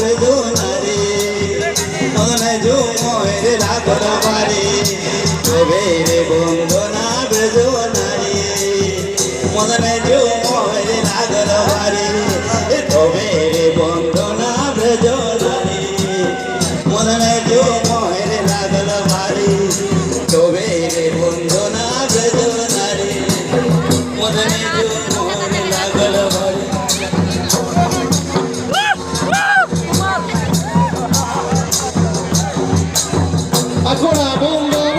বেদনারে মদনে ঝুমরে লাগল বারে তবে রে বন্দনা বেদনারে মদনে ঝুমরে লাগল বারে তবে রে বন্দনা বেদনারে মদনে ঝুমরে লাগল বারে তবে রে বন্দনা বেদনারে মদনে ঝুমরে লাগল বারে Ancora bondona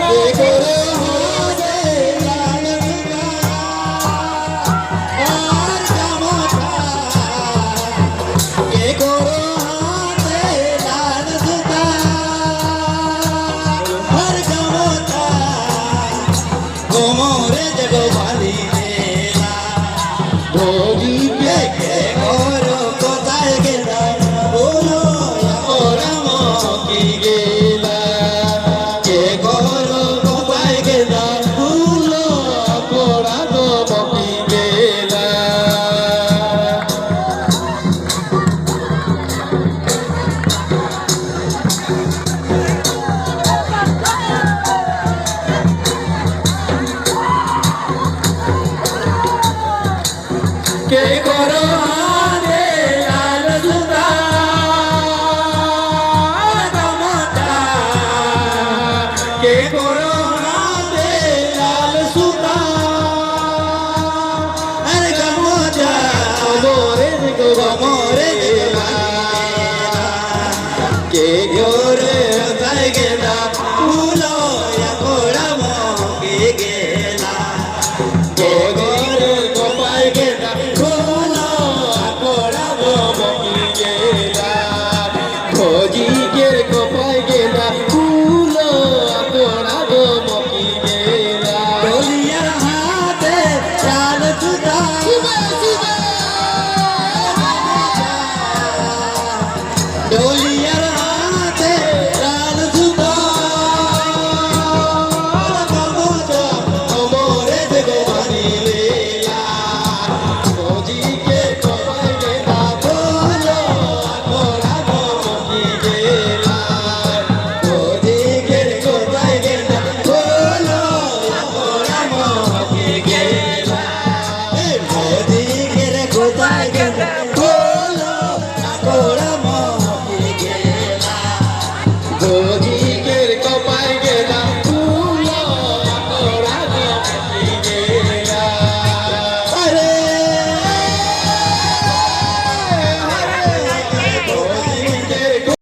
que corone al sudar gamata que corone al sudar al gamata amore que llore tai que da ulo ya coramo que gela que gore copai que da खोजी केर को पाई गेला फूलो तोड़ा गो मकी गेला डोलिया हाथे चाल जुदा डोलिया हाथे चाल जुदा मोरे जगो बनी लेला खोजी के को पाई गेला फूलो तोड़ा गो मकी गेला खोजी के को पाई गेला फूलो तोड़ा गो मकी गेला खोजी के को पाई गेला फूलो तोड़ा